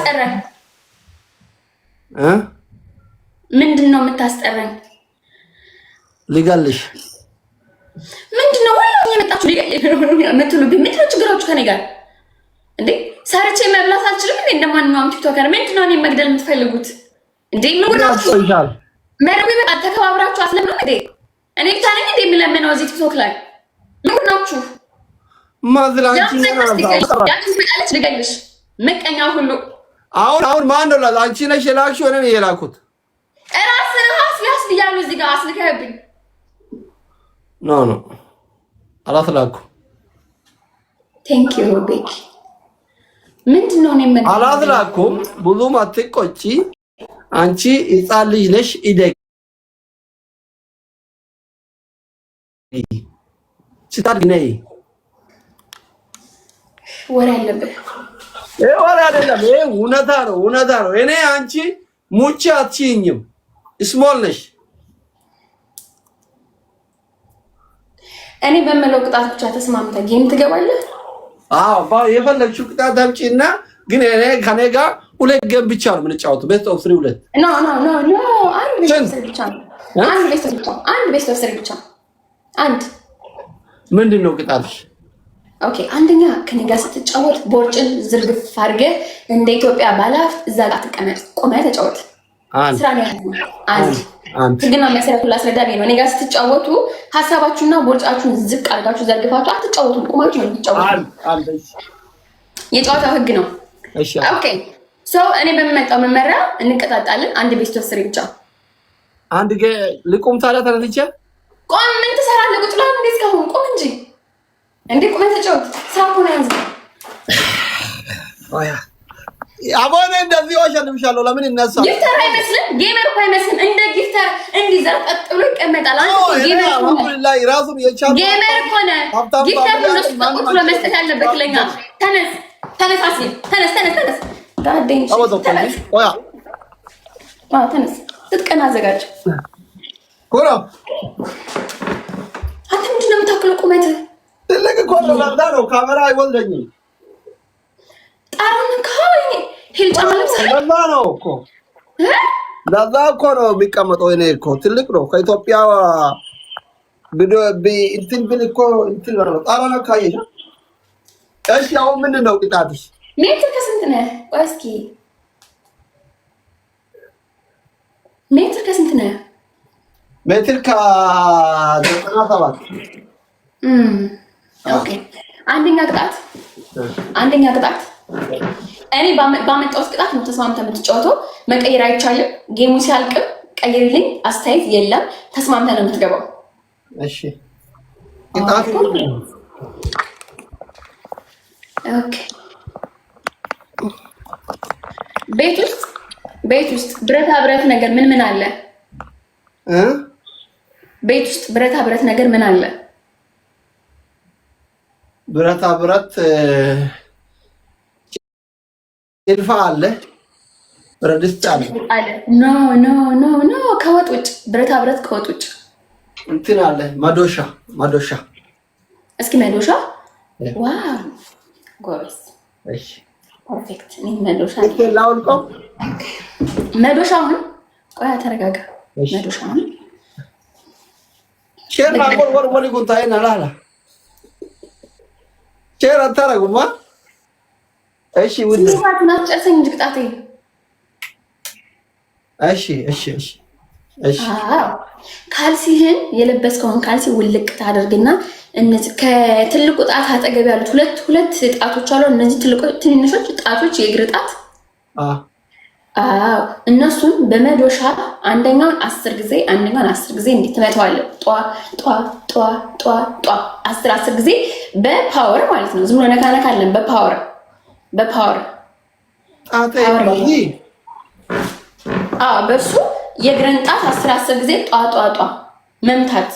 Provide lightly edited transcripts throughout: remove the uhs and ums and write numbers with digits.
የምታስጠራኝ? ምንድን ነው የምታስጠራኝ? ልገልሽ። ምንድን ነው ሁላችሁ የመጣችሁ የምትሉብኝ? ምንድን ነው ችግራችሁ ከኔ ጋር እንዴ? ሰርቼ መብላት አልችልም እንዴ? እንደማንኛውም ቲክቶከር ምንድን ነው እኔን መግደል የምትፈልጉት እንዴ? ምንጉዳችሁ መረብ በቃ ተከባብራችሁ አስለምኑ እንዴ? እኔ ብቻ ነኝ እንዴ የምለምነው እዚህ ቲክቶክ ላይ? ምንጉዳችሁ ማዝራንቺ ያንቺ ልገልሽ ምቀኛ ሁሉ። አሁን ማን ነው አንቺ ነሽ የላክሽ ወደ እኔ የላኩት? እራስህ ያስልያሉ እዚህ ጋር አስልከህብኝ። ኖ አላስላኩ። ቴንክ ዩ ቤኪ። ምንድን ነው እኔ አላስላኩም። ብዙም አትቆጪ። አንቺ ሕፃን ልጅ ነሽ። ኢደግ ስታድግ ነይ። ወሬ አለብህ። ወሬ አይደለም፣ ይሄ እውነታ ነው። እኔ አንቺ ሙቼ አትይኝም። ስሞል ነሽ። እኔ በመለው ቅጣት ብቻ ተስማምተህ ጌም ትገባለህ? አዎ የፈለግሽው ቅጣት አምጪና፣ ግን እኔ ከኔ ጋር ሁለት ጌም ብቻ ነው የምንጫወተው። ቤስት ኦፍ 3 ሁለት። ኖ አንድ ቤስት ኦፍ 3 ብቻ ነው። አንድ ቤስት ኦፍ 3 ብቻ። አንድ ምንድን ነው ቅጣትሽ? ኦኬ፣ አንደኛ ከኔ ጋር ስትጫወት ቦርጭን ዝርግፍ አድርገህ እንደ ኢትዮጵያ ባለሀብት እዛ ጋር ትቀመጥ፣ ቆመህ ተጫወት። ስራ ነው ያለው። ህግና መሰረቱ ላስረዳኝ ነው። እኔ ጋር ስትጫወቱ ሀሳባችሁና ቦርጫችሁን ዝቅ አድርጋችሁ ዘርግፋችሁ አትጫወቱም። ቆማችሁ ነው የምትጫወቱ። የጨዋታው ህግ ነው። ኦኬ እኔ በሚመጣው መመሪያ እንቀጣጣለን። አንድ ቤስት ኦፍ 3 ብቻ። አንድ ልቁም ታዲያ ተነስቼ ቆም። ምን ትሰራለህ? ቁጭ ብለህ እንዴት ከሆነ ቆም እንጂ እንዴ ቆመህ ተጫወት። ስራ እኮ ነው ያንተ። አቦኔ እንደዚህ ወሸንብሻለሁ። ለምን ይነሳል? ጊፍተር አይመስልም? ጌመር እኮ አይመስልም? እንደ ጊፍተር እንዲህ ዘርጠጥ ብሎ ይቀመጣል። አንተ ጌመር እኮ አልሐምዱሊላህ ራሱን የቻለ ጌመር እኮ ነህ። ጊፍተር ነው ቁጭ ብሎ መስጠት ያለበት ለኛ። ተነስ አሲል ተነስ። ጋዴን ተነስ። ትጥቀና አዘጋጅ ኮራ። አንተ ምንድን ነው የምታክለው ቁመትህ? ትልቅ እኮ ነው። ለዛ ነው ካሜራ አይወልደኝም። ጣራውን ካይ ሂል ጫማ ለብሰህ ለዛ እኮ ነው የሚቀመጠው። እኔ እኮ ትልቅ ነው። ከኢትዮጵያ እንትን ብል እኮ እንትን ነው። ጣራውን ካየሽ። እሺ አሁን ምንድን ነው ቅጣትሽ? ሜትር ከስንት ነህ? ቆይ እስኪ ሜትር ከስንት ነህ? ሜትር ከ97። ኦኬ አንደኛ ቅጣት እኔ ባመጣሁት ቅጣት ነው ተስማምተህ የምትጫወተው። መቀየር አይቻልም። ጌሙ ሲያልቅም ቀይርልኝ፣ አስተያየት የለም። ተስማምተህ ነው የምትገባው። እሺ ቅጣቱ ኦኬ። ቤት ውስጥ ብረታ ብረት ነገር ምን አለ? ቤት ውስጥ ብረታ ብረት ነገር ምን አለ? ብረታ ብረት ጭልፋ አለ። ብረት ድስት አለ። ኖ ከወጥ ውጭ ብረታ ብረት ከወጥ ውጭ እንትን አለ። መዶሻ። እስኪ መዶሻ። ዋው ጎበዝ። እሺ ፐርፌክት። እኔ መዶሻ ላውልቀው። መዶሻውን ቆይ ተረጋጋ። መዶሻውን ሼር ወር ጉንታይ ናላላ ሼር አታረጉማ። እሺ ውድ ናጨርሰኝ እንጂ ቅጣቴ። እሺ ካልሲህን የለበስከውን ካልሲ ውልቅ ታደርግና እነዚህ ከትልቁ ጣት አጠገብ ያሉት ሁለት ጣቶች አሉ። እነዚህ ትንንሾች ጣቶች የእግር ጣት እነሱን በመዶሻ አንደኛውን 10 ጊዜ እንዲህ ትመታዋለህ። ጧ 10 ጊዜ በፓወር ማለት ነው። ዝም ብሎ ነካ አለን። በፓወር በሱ የእግርን ጣት 10 ጊዜ ጧ መምታት።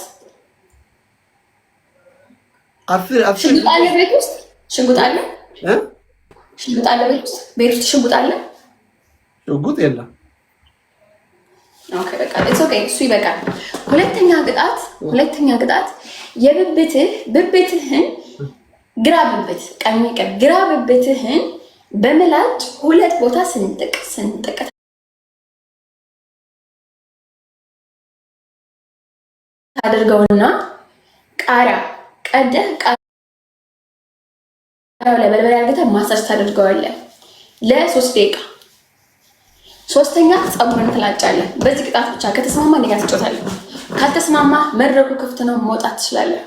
ሽጉጥ አለ ቤት ውስጥ? ሽጉጥ አለ ቤት ውስጥ? ሽጉጥ አለ? ሽጉጥ የለም። ኦኬ በቃ እሱ ይበቃል። ሁለተኛ ቅጣት የብብትህን ግራ ብብትህን በምላጭ ሁለት ቦታ ስንጥቅ ስንጥቅ ታደርገውና ቃሪያ ቀደህ ቃሪያው ላይ በርበሬ አድርገህ ማሳጅ ታደርገዋለህ ለ3 ደቂቃ። ሶስተኛ ፀጉርን ትላጫለህ። በዚህ ቅጣት ብቻ ከተስማማ እንደጋ ትጮታለህ። ካልተስማማ መድረኩ ክፍት ነው፣ መውጣት ትችላለህ።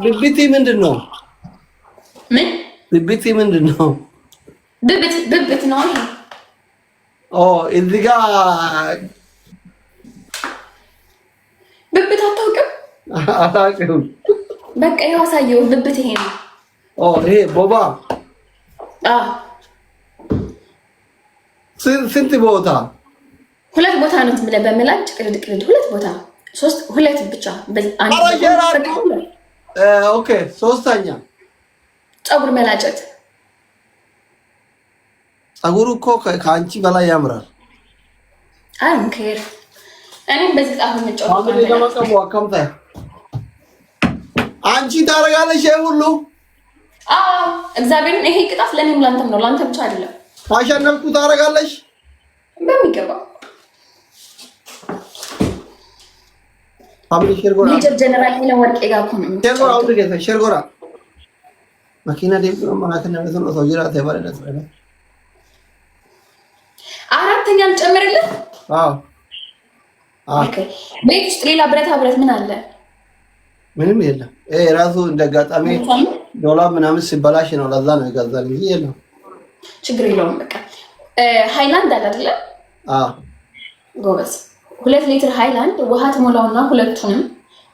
ብብቴ ምንድን ነው? ምን ብብቴ ምንድን ነው? ብብት ነው። እዚህ ጋ ብብት አታውቅም? አላውቅም። በቃ ይኸው አሳየው። ብብት ይሄ ነው። ይሄ ቦባ። ስንት ቦታ? 2 ቦታ ነው ብለህ በምላጭ ቅድድ ሁለት ቦታ 2 ብቻ። ኦኬ። ሶስተኛ ፀጉር መላጨት። ፀጉሩ እኮ ከአንቺ በላይ ያምራል። አንከር እኔ በዚህ ጣፍ የምጫወተው አንቺ ታደርጋለሽ ይሄ ሁሉ? እግዚአብሔርን ይሄ ቅጣት ለእኔም ላንተም ነው። ላንተ ብቻ አይደለም። ካሸነፍኩ ታደርጋለሽ በሚገባ። ሜጀር ጀነራል ሄለ ወርቄ ጋር እኮ ነው። ሸርጎራ መኪና ደምሮ ማለት ነው። ሰው ይራት ያባለለት ነው። አራተኛ ልጨምርልህ? ኦኬ። ቤት ውስጥ ሌላ ብረታ ብረት ምን አለ? ምንም የለም። ራሱ እንደጋጣሚ ዶላር ምናምን ሲበላሽ ነው። ለዛ ነው ይገዛል እንጂ የለም። ችግር የለውም። በቃ ሃይላንድ አለ አይደለ? ጎበዝ። 2 ሊትር ሃይላንድ ውሃ ትሞላውና ሁለቱንም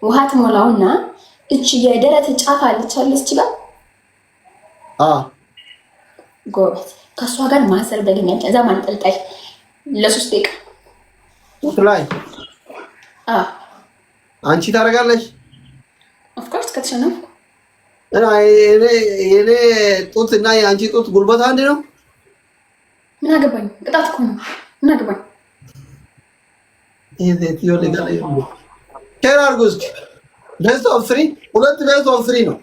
ውሃ ትሞላውና እቺ የደረት ጫፍ አለች ይችላል። ጎበዝ። ከሷ ጋር ማሰር በግመል ከዛ ማንጠልጠል ለ3 ደቂቃ ላይ። አንቺ ታደርጋለሽ? ኦፍ ኮርስ ከተሸነፍኩ እና የኔ ጡት እና የአንቺ ጡት ጉልበት አንድ ነው። ምን አገባኝ? ቅጣት እኮ ነው። ምን አገባኝ? ቴዮ ለጋለ ኬር አድርጎ እስኪ ቤስት ኦፍ 3 2 ቤስት ኦፍ 3 ነው።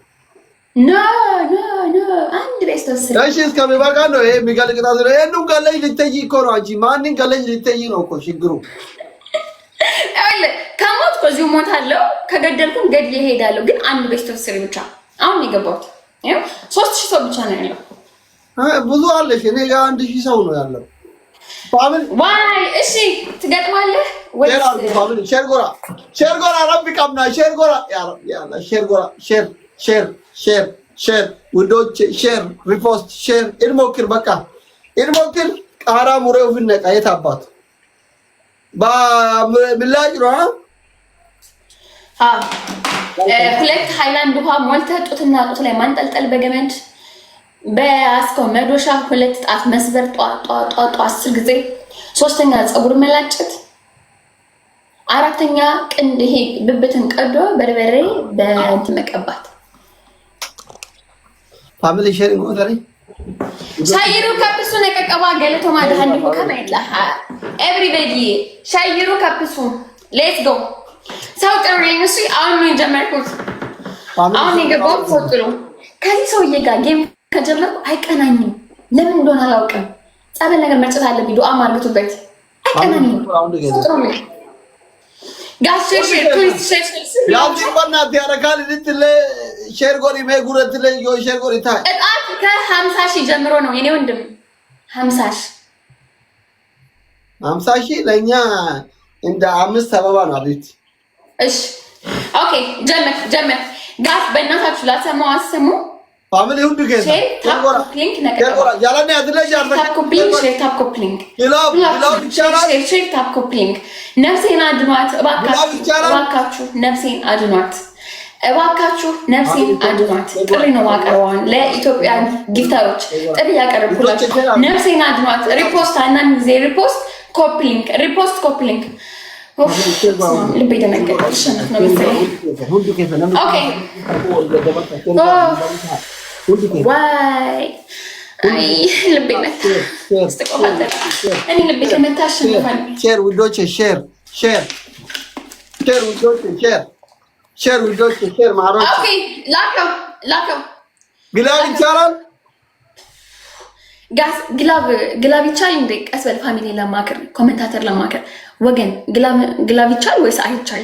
ኖ አንድ ቤስት ኦፍ 3 እሺ። እስከሚበቃ ነው ይሄ የሚገል ቅጣት ነው። ይሄን ገለኝ ልትይ እኮ ነው። አንቺ ማንን ገለኝ ልትይ ነው እኮ ችግሩ። ከሞት ከዚሁ ሞታለሁ፣ ከገደልኩም ገድዬ እሄዳለሁ። ግን አንድ ቤስት ኦፍ 3 ብቻ አሁን የገባሁት 3000 ሰው ብቻ ነው ያለው። ብዙ አለሽ። እኔ ጋር 1000 ሰው ነው ያለው። ፋሚሊ ዋይ እሺ፣ ትገጥማለህ ወይ? ሼርጎራ ረቢ ቀምና ሼርጎራ ያላ ሼርጎራ ሼር ውዶች ሼር ሪፖስት ሼር እንሞክር። በቃ እንሞክር። ቃራ ሙሬው ፍነቃ የት አባቱ በምላጭ ነው። 2 ሃይላንድ ውሃ ሞልተህ ጡትና ጡት ላይ ማንጠልጠል በገመድ በአስኮ መዶሻ 2 ጣት መስበር ጧ 10 ጊዜ። 3ኛ ፀጉር መላጨት። 4ኛ ቅንድ ይሄ ብብትን ቀዶ በርበሬ በእንትን መቀባት። ፋሚሊ ሼሪንግ ወተሪ ሻይሩ ከፕሱ ነቀቀባ ገለቶ ማዳን ዲኮ ከመይላሃ ኤቭሪባዲ ሻይሩ ከፕሱ ሌትስ ጎ። ሰው ጥሩልኝ። እሺ አሁን ነው የጀመርኩት። አሁን የገባሁት ሰው ጥሩ። ከዚህ ሰውዬ ጋር ጌም ከጀመርኩ አይቀናኝም። ለምን እንደሆነ አላውቅም። ጸበል ነገር መርጨት አለብኝ። ዱአ ማርገቱበት አይቀናኝም። ጥሩልኝ ጋሽ ሼር ፕሊዝ ሼር ያው በእናትህ ያረካል ልትለ ሼር ጎሪ መጉረት ለኝ ሼር ጎሪ ታይ እጣት ከ50,000 ጀምሮ ነው የኔ ወንድም። 50,000 ለኛ እንደ 5 አበባ ነው አቤት። እሺ ኦኬ፣ ጀመር ጋፍ በእናታችሁ ላሰማው አሰሙ። ፋሚሊ ሁሉ ገዛ ሼር ሊንክ ነቀቀባ ያላና ያድለጅ አርፈ ኮፕሊንግ ሼር ታፕ ኮፕሊንግ ይላው ይቻላል። ሼር ታፕ ኮፕሊንግ ነፍሴን አድኗት እባካችሁ፣ ነፍሴን አድኗት እባካችሁ፣ ነፍሴን አድኗት። ጥሪ ነው ማቀርበዋን ለኢትዮጵያ ጊፍታሮች ጥሪ ያቀርብኩላችሁ። ነፍሴን አድኗት። ሪፖስት አንዳንድ ጊዜ ሪፖስት ኮፕሊንግ ልቤ ደነገጠ። ተሸነፍ ነው መሰለኝ። ኦኬ ዋይ አይ ልቤ መታ። እኔ ልቤ ከመታ አሸንፋለሁ። ሼር ውዶች ሼር ውዶች ሼር ማሮች። ኦኬ ላከው ግላብ ይቻላል ጋስ ግላብ ይቻል እንዴ? ቀስ በል ፋሚሊ ለማከር ኮሜንታተር ለማከር ወገን ግላብ ይቻል ወይስ አይቻል?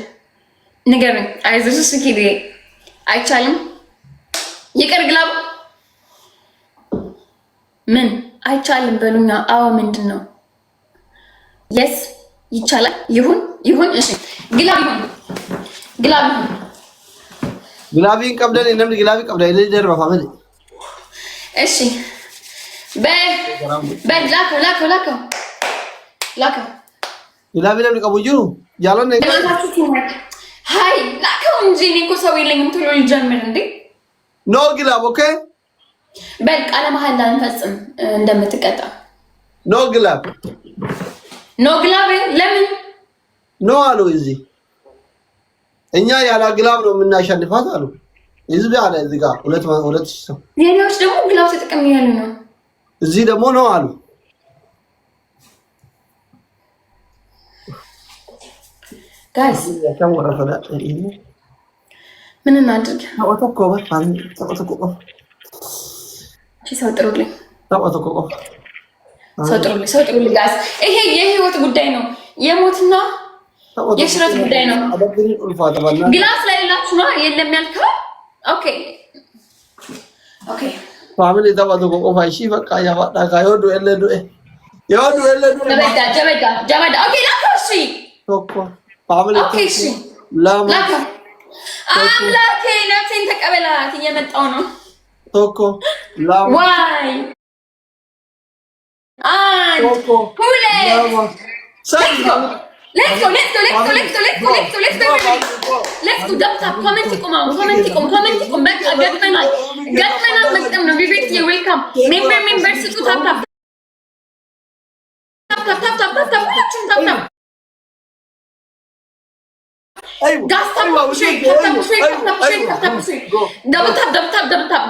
ንገረኝ። አይዞሽ እስኪ አይቻልም። ይቅር ግላብ ምን አይቻልም በሉኛ። አዎ ምንድን ነው? የስ ይቻላል። ይሁን እሺ ግላብ ይሁን ግላቢን ቀብደን እንደምን ግላቢ ቀብደን ለደር በፋሚሊ እሺ ላከው ግላቢ ለምን ቀቡጁ ያለነ ሃይ ላከው እንጂ እኔ እኮ ሰው የለኝም። ቶሎ ልጀምር እንዴ? ኖ ግላብ ኦኬ በል ቃለ መሐላ እንፈጽም እንደምትቀጣ። ኖ ግላብ ለምን ኖ አሉ እዚህ እኛ ያለ ግላብ ነው የምናሸንፋት አሉ። እዚህ አለ እዚህ ጋር ሁለት ሰው ሌሎች ደግሞ ግላብ ተጠቅም ያሉ ነው። እዚህ ደግሞ ነው አሉ። ጋይስ ምን እናድርግ? ሰው ጥሩልኝ ጋይስ። ይሄ የህይወት ጉዳይ ነው። የሞትና የሽረት ጉዳይ ነው። ግላስ ላይ ላችሁ ነው የለም ያልከው። ኦኬ ፋሚሊ ተባቶ ቆቆፋ እሺ በቃ ያባዳ ካዮዱ ኤለዱ ጀበዳ ኦኬ ላከሽ ቶኮ ፋሚሊ ኦኬ እሺ ላከ አምላኬ ነፍሴን ተቀበላት። እየመጣው ነው ቶኮ ላማ ዋይ አንድ ሁለት Let's go. Dabtab, comment ይቁም። በቃ ገጥመናል። መቅደም ነው። ቪቪት ዌልካም ሜምበር ስጡ። ታፕ ጋስ ታፕ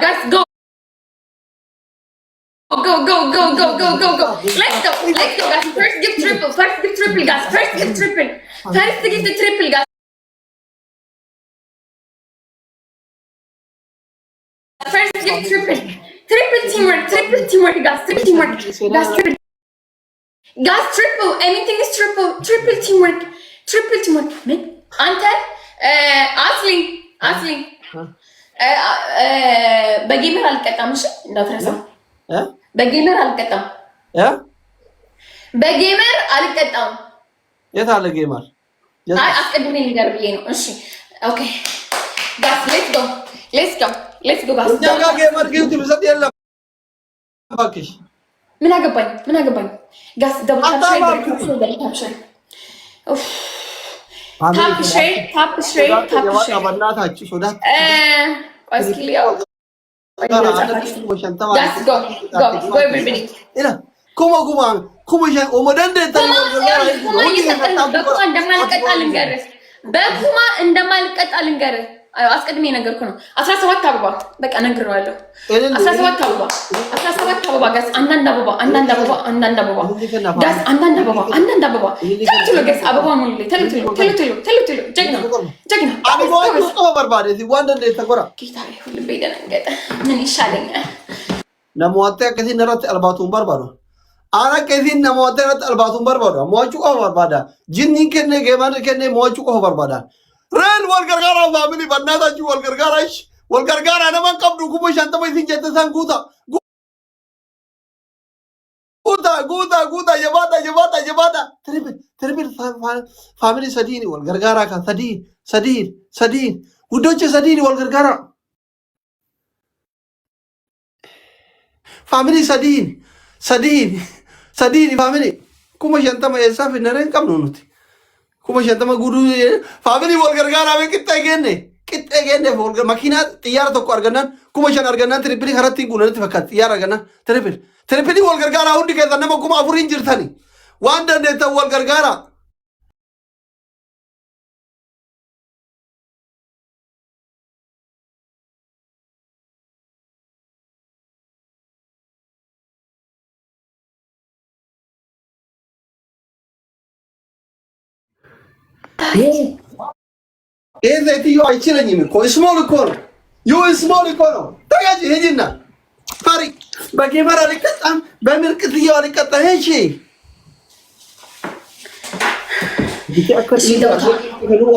ጋስ ጎ Let's go guys. First give triple guys. First give triple guys. First give triple teamwork guys. Guys triple anything is triple teamwork man anta asli በጌመር አልቀጣም እሺ እንዳትረሳ በጌመር አልቀጣም የት አለ ጌመር? አይ አስቀድሜ ልንገር ብዬ ነው። እሺ ኦኬ ጋስ ሌትስ ጎ ጋስ ዳጋ ጌመር ግን ትብሰጥ የለም ባክሽ። ምን አገባኝ ጋስ ደብል ታፕ ሼር በእናታችሁ ሶዳት ቆስኪሊዮ Let's go everybody. Kuma omodan de በኩማ እንደማልቀጣ ልንገርህ። አስቀድሜ ነገርኩ ነው። 17 አበባ በቃ ነግሬዋለሁ። 17 አበባ ጋስ አንዳንድ አበባ ጋስ አንዳንድ አበባ ተልትሎ ጋስ አበባ ሙሉ ተልትሎ ጀግና አበባ ነው በርባዴ ወንድ እንደ ተቆራ ጌታዬ ሁሉ በደነገጠ ምን ይሻለኛል? ነሞተ ከዚህ ነራት አልባቱን በርባዶ አራ ከዚህ ነሞተ ነራት አልባቱን በርባዶ ሞቹ በርባዳ ጂኒ ከነ ገማን ከነ ሞቹ በርባዳ ረን ወልገርጋራ ፋሚሊ በእናታችሁ ወልገርጋራ ነማን ቀብዱ ኩቦ ሻንተ ወይ ሲጀተሳን ጉታ የባዳ ትሪፕል ፋሚሊ ሰዲኒ ወልገርጋራ ካን ሰዲን ውዶቼ ሰዲኒ ወልገርጋራ ፋሚሊ ሰዲኒ ፋሚሊ ኩቦ ሻንተ ማየሳፍ ነረን ቀብኑ ኑቲ ኩቦ ሻንተ ማጉዱ ፋሚሊ ወልገርጋራ በቅጣ ገነ ወልገር ማኪና ጥያራ ተቆ አርገናን ኩቦ ሻን አርገናን ትሪፕል ከረቲ ጉነን ተፈካት ጥያራ አርገናን ትሪፕል ወልገርጋራ ሁዲ ከዛ ነማ ኩማ አፉሪን ጅርታኒ ዋንደ እንደ ወልገርጋራ ይሄ ዘይትዮ አይችለኝም እኮ ስሞል እኮ ነው ዩ ስሞል እኮ ነው። ተጋጭ ሂጂና ፈሪ በጌመራ ሊቀጣም በምርቅትያው ሊቀጣ እሺ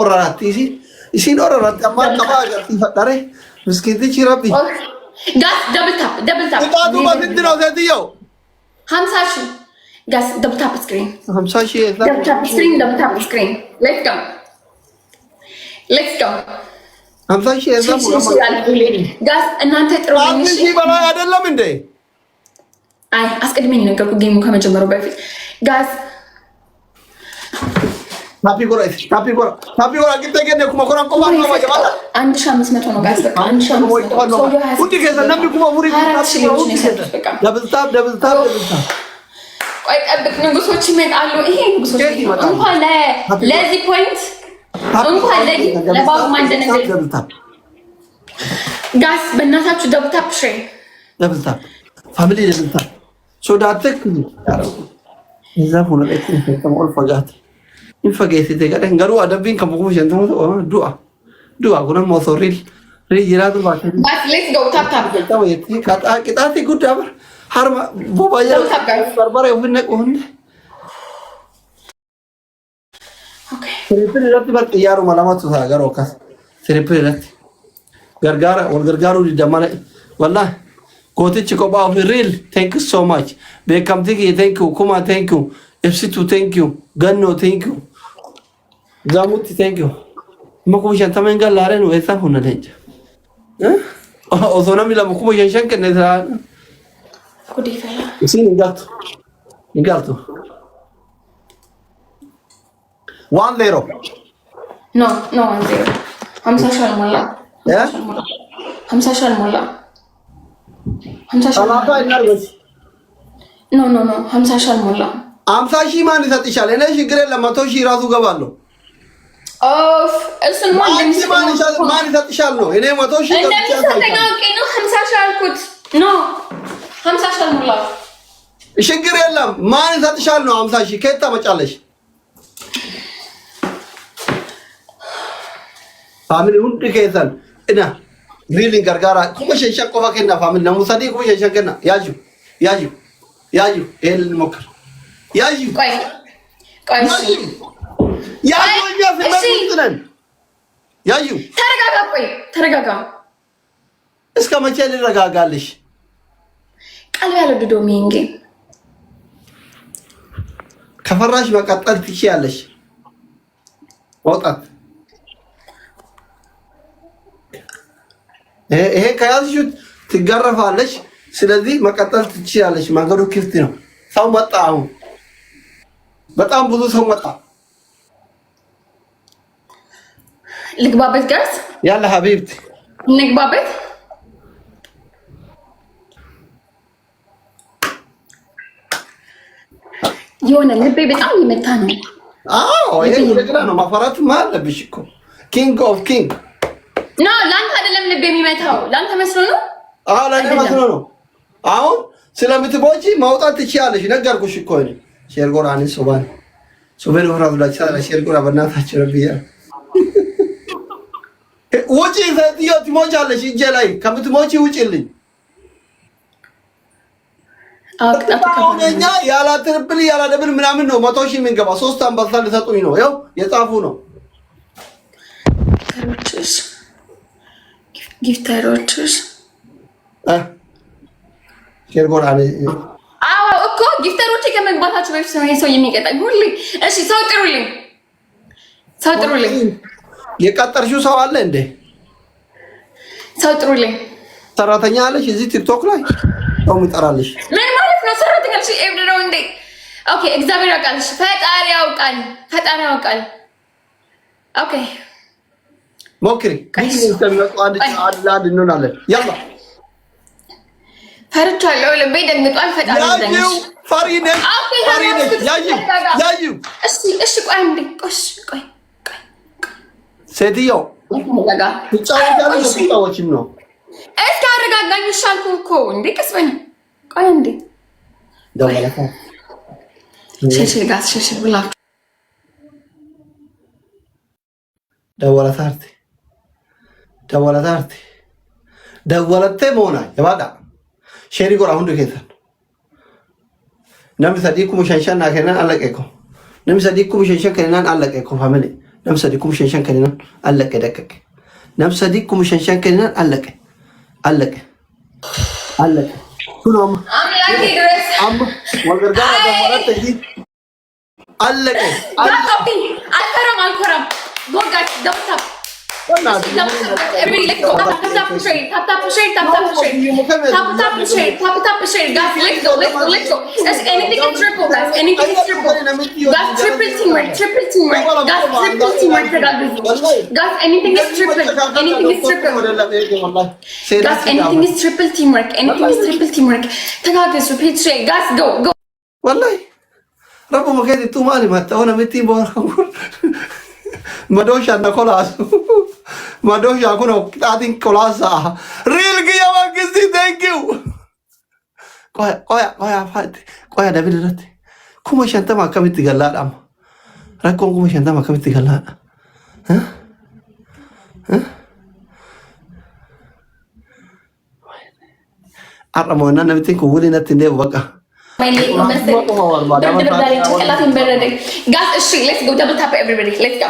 ኦራራት isiin ኦራራት amma qabaa agartii fadhare miskiitichi rabbi ጋስ ደብል ታፕ ጣቱ በስንት ነው ሴትየው 50 ሺህ ጋስ ደብል ታፕ ስክሪን 50 ሺህ ደብል ታፕ ስክሪን ሌትስ ጎ 50 ሺህ እዛ ጋስ እናንተ ጥሩ ነሽ ሺህ በላይ አይደለም እንዴ አይ አስቀድሜ ነገርኩ ጌሙ ከመጀመሩ በፊት ጋስ ታፒ ጎራ ግጤገነ ኩማ ኮራን ቆማ ነው ማጀባታ 1500 ነው ጋስ 1500 ውድ ከዛ ነብ ኩማ ሙሪ ደብል ታፕ ቆይ ጠብቅ ንጉሶች ይመጣሉ ይሄ ንጉሶች እንኳን ለዚህ ፖይንት እንኳን ለባቡ ማንደነ ጋስ በእናታችሁ ደብል ታፕ ፋሚሊ ደብል ታፕ ሶዳትክ እዛ ሆነ ላይ ተሞል ፈጋት infagate garen garu adabin kam ko jento dua guna motoril ri jiratu ba let's go tap taw yeti kata kitati gudda har bobaya barbare ubne kohne okay seripri ratti bar yaru malamat sa garo kas seripri ratti gargara wal gargaru di damale wallahi kotichi ko ba real thank you so much be kam tiki thank you kuma thank you FC2 thank you ganno thank you zamuti thank you mako shantamen galare no esa huna leja o zona mila mako shan ken esa kudi fala isi ingato 1-0 no 1-0 hamsa shal molla ya hamsa shal molla alaka inargoch no hamsa shal molla 50 ሺህ ማን ይሰጥሻል? እኔ ችግር የለም 100 ሺህ ራሱ ገባለሁ። ኦፍ እሱን ማን ይሰጥሻል ነው? እኔ 100 ሺህ እንደሚሰጠኝ አውቄ ነው 50 ሺህ አልኩት። ኖ 50 ሺህ ሙላ ችግር የለም ማን ይሰጥሻል ነው? 50 ሺህ ከየት ታመጫለሽ? ፋሚሊ ሁንድ ከየታል እና ሪሊንግ ጋርጋራ ኩመሸን ሸቆፋ ከና ፋሚሊ ነሙሳዲ ኩመሸን ሸከና ያዩ ኤልን ሞክር ያዩ ቆይ ያዩ ተረጋጋ እስከ መቼ ልረጋጋልሽ? ቀልብ ያለው ዶሚንጌ ከፈራሽ መቀጠል ትችያለሽ። ወጣት ይሄ ከያዝሽው ትገረፋለሽ። ስለዚህ መቀጠል ትችያለሽ። መንገዱ ክፍት ነው። ሰው መጣ። አሁን በጣም ብዙ ሰው መጣ። ልግባበት ጋርስ ያለ ሀቢብቲ ልግባበት። የሆነ ልቤ በጣም እየመታ ነው። አዎ ይሄ እንደገና ነው። ማፈራት አለብሽ እኮ ኪንግ ኦፍ ኪንግ። ኖ ላንተ አይደለም ልቤ የሚመታው፣ ላንተ መስሎ ነው። አዎ ላንተ መስሎ ነው። አሁን ስለምትቦጪ ማውጣት ትችያለሽ። ነገርኩሽ እኮ እኔ ሼርጎራኒ ሶባን ሶበል ወራው ላይ ሼርጎራ በእናታችሁ ረብያ ውጪ ዘጥዮ ትሞቻለሽ። እጄ ላይ ከምትሞቺ ውጪልኝ። አውቅጣውኛ ያላ ትርብል ያላ ደብል ምናምን ነው 100 ሺህ የምንገባ 3 አንበሳ ልሰጡኝ ነው። ያው የጻፉ ነው ጊፍተሮችስ ሼርጎራኒ አዎ እኮ ጊፍተሮች ከመግባታችሁ በፊት ሰው የሚቀጣኝ ሁሌ። እሺ ሰው ጥሩልኝ። የቀጠርሽው ሰው አለ እንዴ? ሰው ጥሩልኝ። ሰራተኛ አለሽ እዚህ ቲክቶክ ላይ ሰው የሚጠራልሽ? ምን ማለት ነው ሰራተኛ አለሽ? ኤብድ ነው እንዴ? ኦኬ እግዚአብሔር ያውቃል። ፈጣሪ ያውቃል። ኦኬ ሞክሪ። ከሚመጡ አንድ እንሆናለን። ያላ ፈርቻለሁ። ልቤ ደንግጧል። ፈጣሪ ያዩ ፈሪ ነሽ። ያዩ እሺ ቆይ አንዴ ቆይ ሴትዮ ትጫወቻለሽ ነው። እስኪ አረጋጋኝ አልኩህ እኮ እንዴ። ቀስ በል ቆይ አንዴ ደወለታ ሸሽል ብላችሁ ደወለታርቲ dawwalattee moona jabaadha sheerii godha hundi keessan namni sadii kuma shan naa kennan allaqee ko namni sadii kuma shan kennan allaqee ko family namni sadii kuma shan kennan allaqee dakkake namni sadii kuma shan kennan allaqee kuno amma wal gargaara dawwalatte ji allaqee alkaram go guys double tap everybody let's go tap to share guys let's go as anything is triple guys anything is triple guys triple teamwork guys triple teamwork guys anything is triple guys anything is triple teamwork تقاقس repeat share guys go والله ربو ما كانت تومالي ما تاونا متي بورا مدوش أنا خلاص مدوش أكون قاعدين خلاص ريل كيا ما كذي thank you كويا فات كويا دبي درت كم شنطة ما كم تقلّات أم ركون كم شنطة ما كم تقلّات ها أرمونا نبتين كولي نتندي بقى guys let's go double tap everybody let's go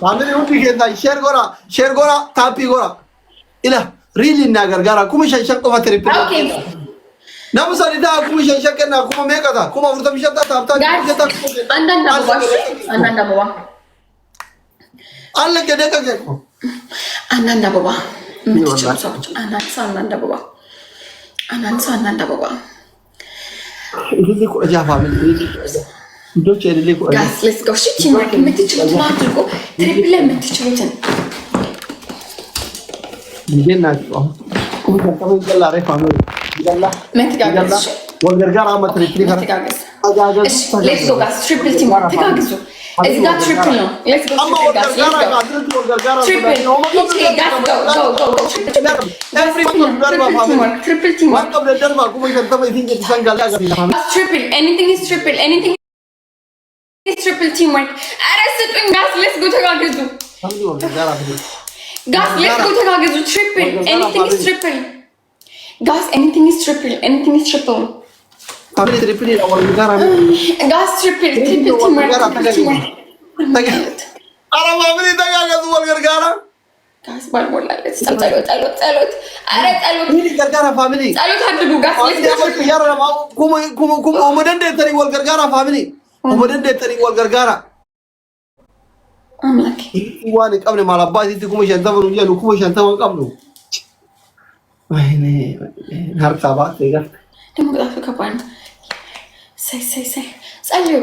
family undi kenda share gora tapi gora ila really na gargara kuma shan kuma triple okay namu sari da kuma shan kenna kuma me kaza kuma furta mishan ta tapta ananda baba alla ke de ka ke ananda baba ananda baba ini ko ja family do cherry ko guys let's go shit teamwork የምትችሉት አድርጎ ትሪፕል የምትችሉትን እንደና kuma kan yalla re family yalla መተጋገዝ ወልገርጋራ ማትሪፕሊ መተጋገዝ let's go guys triple teamwork ተጋገዙ እዚህ ጋር ትሪፕል ነው let's go triple triple teamwork triple anything is triple teamwork አረስጡኝ guys let's go ተጋገዙ guys let's go ተጋገዙ triple anything is triple guys anything is triple family triple ni awal negara guys triple teamwork ara family ተጋገዙ ወልገርጋራ guys ባልሞላ ጸሎት አረ ጸሎት ini gargara family ጸሎት አድርጉ guys let's go yara kuma umudende tari walgargara family umudende tari walgargara አምላክ ዋን ቀብለ ማላባቲ kuma shantamu yelu kuma shantamu qablu ወይኔ harka ba ተጋ ደግሞ በጣም ከባድ ነው ሳይ ጸልዩ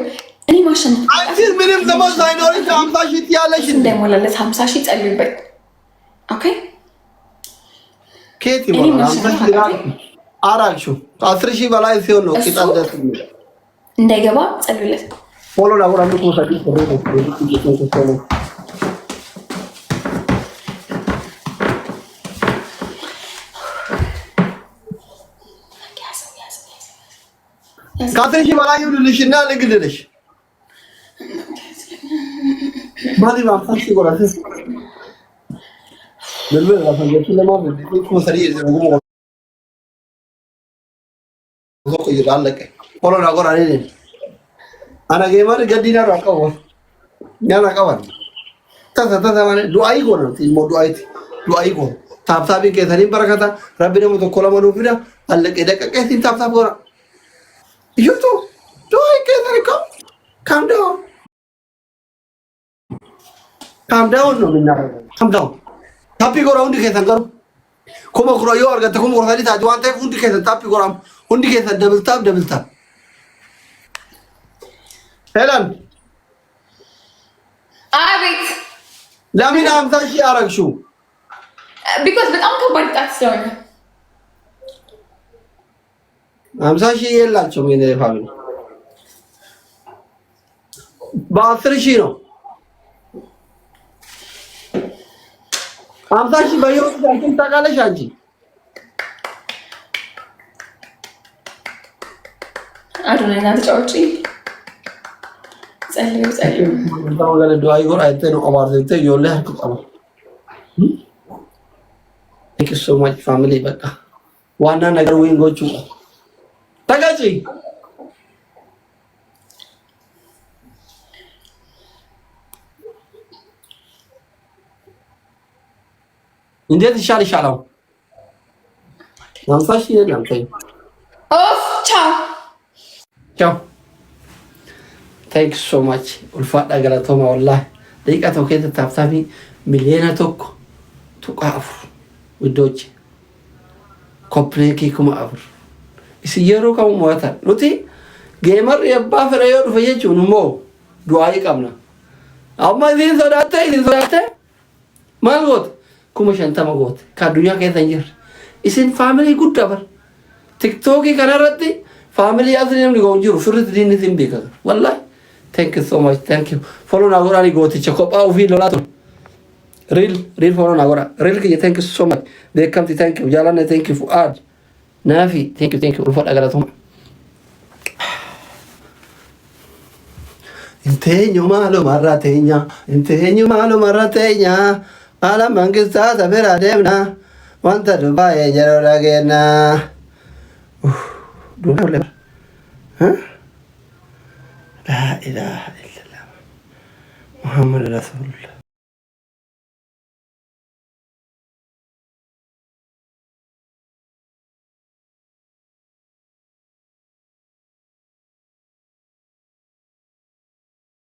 እኔ ማሸነፍ አንቺ ምንም ዘመን ሳይኖርሽ 50 ሺህ ያለሽ እንደሞላለት 50 ሺህ ጸልዩበት ኦኬ ኬት ይሞላል 50 ሺህ አራግሹ 10 ሺህ በላይ ሲሆን ነው ቂጣን ደስ እንዳይገባ ጸልዩለት ፎሎ ላውራ ነው ኮሳዲ ነው ካትሪሽ በላይ ይሉልሽና ልግልልሽ ማሊ ማፋሽ ይጎራል ለምን አፈንገቱ ለማለት ኮሳዲ ነው ጎቆ ይራለቀ ፎሎ ላውራ አይደል ana gemar gadina rakawa nyana kawan tata mane duai go no mo duai go tap tabi ke thani barakata rabbi ne mo to kola manu pida alle ke dakka ke tin tap gora yuto duai ke thani ko calm down no minna calm down tapi gora undi ke than garo kuma kuro yo arga ta kuma gora thani ta juante undi ke than tapi gora undi ke than double tap ሄለን አቤት ለምን 50 ሺህ አረግሽው? ቢኮዝ በጣም ከባድ ጣት ስለሆነ 50 ሺህ የላቸውም የኔ ፋሚሊ በ10 ሺህ ነው 50 ሺህ በየወሩ ያንቺን ታውቃለሽ አንቺ አዱና ተጫውጪ ጸልዩ እንደው ገለ ዱአይ ጎር አይተ ነው አባርተ ይወለ you so much family በቃ ዋና ነገር ዊንጎቹ ተጋጪ እንዴት ይሻላል? ናምሳሽ ይላል ከይ ኦፍ ቻው ቻው thank you so much ulfaadha galatoma wallahi daqiiqa tokko keessatti taaftaafii miliyoona tokko tuqaa afur widoochi koppileekii kuma afur isin yeroo kamu mo'atan nuti geemarri abbaa fira yoo dhufe jechuun immoo du'aayii qabna amma isin sodaatte maal goote 50 goote ka addunyaa keessa hin jirre isin faamilii guddaa bar tiktookii kanarratti faamilii asii namni goon jiru firritti diinni isin beekata wallahi thank you so much thank you follow nagorani gooticha kophaa ofii lolaatu real follow nagora real kiyya thank you so much beekamti thank you jaalanne thank you fuad naafi thank you ulfaadha galatoma inteenyu maalo marrateenya ala mangistaa safira deemna wanta dubaayee yeroo dhageenya duula لا إله إلا الله محمد رسول الله